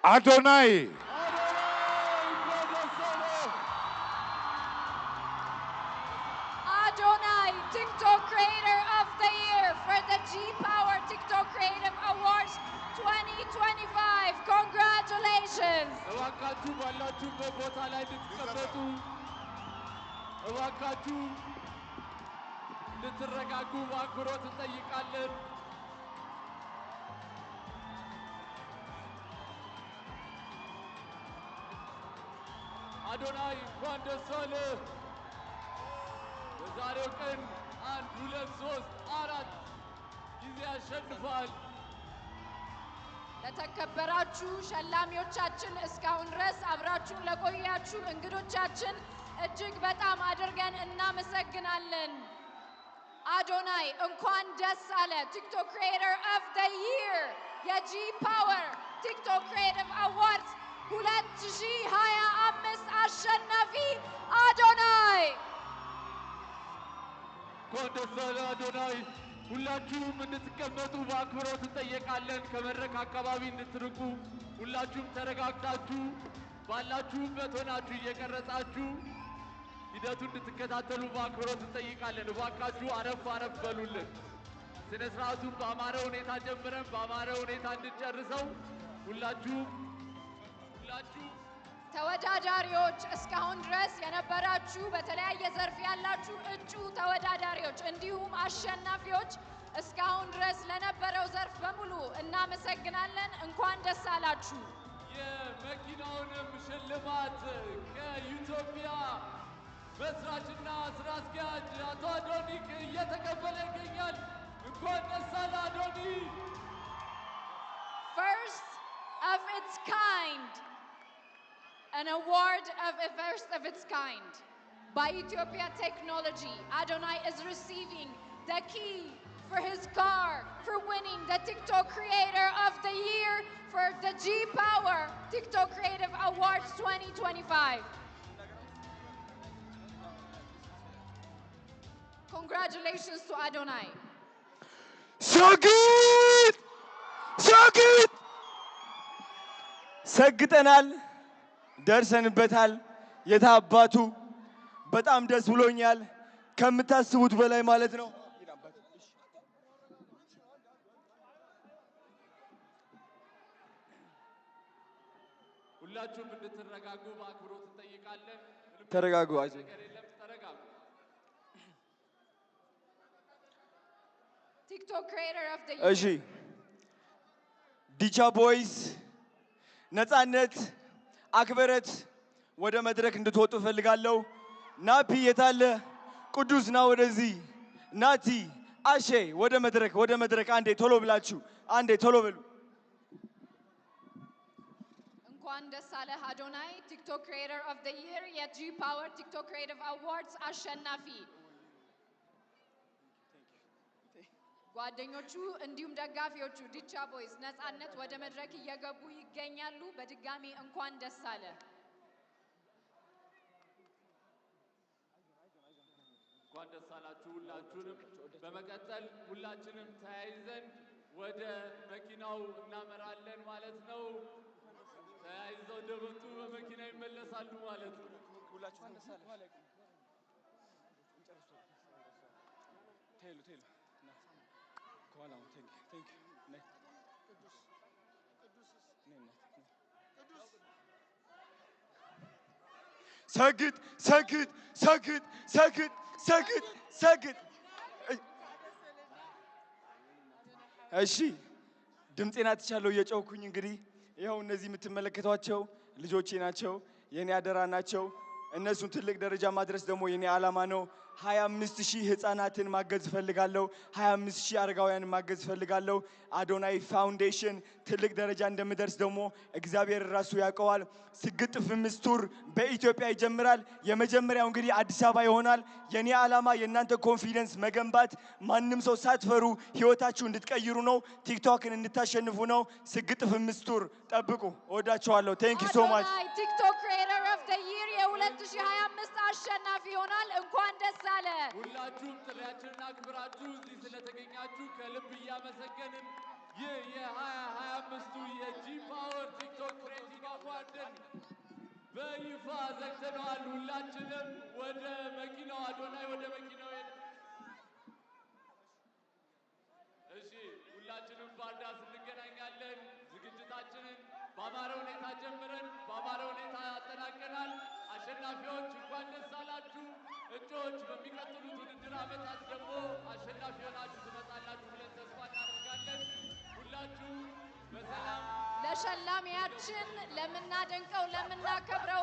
Adonai. Adonai, TikTok Creator of the Year for the G-Power TikTok Creative Awards 2025. Congratulations! እባካችሁ ባላችሁበት ቦታ ላይ እንድትቀመጡ እባካችሁ እንድትረጋጉ በአክብሮት እንጠይቃለን። አዶናይ እንኳን ደስ አለህ። በዛሬው ቀን 1 2 3 4 ጊዜ አሸንፋል። ለተከበራችሁ ሸላሚዎቻችን እስካሁን ድረስ አብራችሁን ለቆያችሁ እንግዶቻችን እጅግ በጣም አድርገን እናመሰግናለን። አዶናይ እንኳን ደስ አለ። ቲክቶክ ክሪኤተር ኦፍ ዘ ይር የጂ ፓወር ቲክቶክ ክሪኤቲቭ አዋርድስ 2025 አሸናፊ አዶናይ። እንኳን ደስ አለ አዶናይ። ሁላችሁም እንድትቀመጡ በአክብሮት እንጠይቃለን። ከመድረክ አካባቢ እንድትርቁ ሁላችሁም ተረጋግታችሁ ባላችሁበት ሆናችሁ እየቀረጻችሁ ሂደቱን እንድትከታተሉ በአክብሮት እንጠይቃለን። እባካችሁ አረፍ አረፍ በሉልን። ስነ ስርዓቱን በአማረ ሁኔታ ጀምረን በአማረ ሁኔታ እንድንጨርሰው ሁላችሁ ተወዳዳሪዎች እስካሁን ድረስ የነበራችሁ በተለያየ ዘርፍ ያላችሁ እጩ ተወዳዳሪዎች እንዲሁም አሸናፊዎች እስካሁን ድረስ ለነበረው ዘርፍ በሙሉ እናመሰግናለን። እንኳን ደስ አላችሁ። የመኪናውንም ሽልማት ከኢትዮጵያ መስራችና ስራ አስኪያጅ አቶ አዶኒክ እየተቀበለ ይገኛል። እንኳን ደስ አለ አዶኒ። First of its kind. An award of a first of its kind. By Ethiopia Technology, Adonai is receiving the key for his car for winning the TikTok Creator of the Year for the G-Power TikTok Creative Awards 2025. Congratulations to Adonai. So good! So good! ሰግጠናል ደርሰንበታል። የታባቱ በጣም ደስ ብሎኛል ከምታስቡት በላይ ማለት ነው። ሁላችሁም እንድትረጋጉ በአክብሮት እንጠይቃለን። ተረጋጉ። ተረጋጉ። TikTok Creator of the Year. እሺ ዲቻ ቦይስ ነፃነት አክብረት ወደ መድረክ እንድትወጡ ፈልጋለሁ። ናፒ የታለ? ቅዱስ ና ወደዚህ። ናቲ አሼ ወደ መድረክ አንዴ ቶሎ ብላችሁ አንዴ ቶሎ በሉ። እንኳን ደስ አለህ አዶናይ ቲክቶክ ክሪኤተር ኦፍ ዘ ይር የጂ ፓወር ቲክቶክ ክሪኤቲቭ አዋርድስ አሸናፊ። ጓደኞቹ እንዲሁም ደጋፊዎቹ ዲቻ ቦይስ ነፃነት ወደ መድረክ እየገቡ ይገኛሉ። በድጋሚ እንኳን ደስ አለ። እንኳን ደስ አላችሁ ሁላችሁንም። በመቀጠል ሁላችንም ተያይዘን ወደ መኪናው እናመራለን ማለት ነው። ተያይዘው እንደመጡ በመኪና ይመለሳሉ ማለት ነው። ሁላችሁም ደስ አለ። ቴሉ ከኋላ ቴንክ ሰግጥ። እሺ ድምፄን አጥቻለሁ እየጮኩኝ። እንግዲህ ይኸው እነዚህ የምትመለከቷቸው ልጆቼ ናቸው፣ የኔ አደራ ናቸው። እነሱን ትልቅ ደረጃ ማድረስ ደግሞ የኔ ዓላማ ነው። 25,000 ህፃናትን ማገዝ ፈልጋለሁ። 25,000 አረጋውያንን ማገዝ ፈልጋለሁ። አዶናይ ፋውንዴሽን ትልቅ ደረጃ እንደምደርስ ደግሞ እግዚአብሔር ራሱ ያውቀዋል። ስግጥ ፍምስ ቱር በኢትዮጵያ ይጀምራል። የመጀመሪያው እንግዲህ አዲስ አበባ ይሆናል። የኔ ዓላማ የእናንተ ኮንፊደንስ መገንባት፣ ማንም ሰው ሳትፈሩ ህይወታችሁ እንድትቀይሩ ነው። ቲክቶክን እንድታሸንፉ ነው። ስግጥ ፍምስ ቱር ጠብቁ። እወዳችኋለሁ። ቴንክ ዩ ሶ ማች። ቲክቶክ ክሪኤተር ኦፍ ዘ ይር የ2025 አሸናፊ ይሆናል። እንኳን ደስ አለ። ሁላችሁም ጥሪያችንን አክብራችሁ እዚህ ስለተገኛችሁ ከልብ እያመሰገንን ይህ የ2025ቱ የጂ ፓወር ቲክቶክ በይፋ ዘግተነዋል። ሁላችንም ወደ መኪናው አዶናይ ወደ መኪናው እሺ፣ ሁላችንም ባርዳስ እንገናኛለን። ዝግጅታችንን በአማረ ሁኔታ ጀምረን በአማረ ሁኔታ ያጠናቀናል። አሸናፊዎች እንኳን ደስ አላችሁ። እጩዎች በሚቀጥሉት ውድድር ዓመታት ደግሞ አሸናፊ ሆናችሁ ትመጣላችሁ ብለን ተስፋ እናደርጋለን። ሁላችሁ በሰላም ለሸላሚያችን ለምናደንቀው ለምናከብረው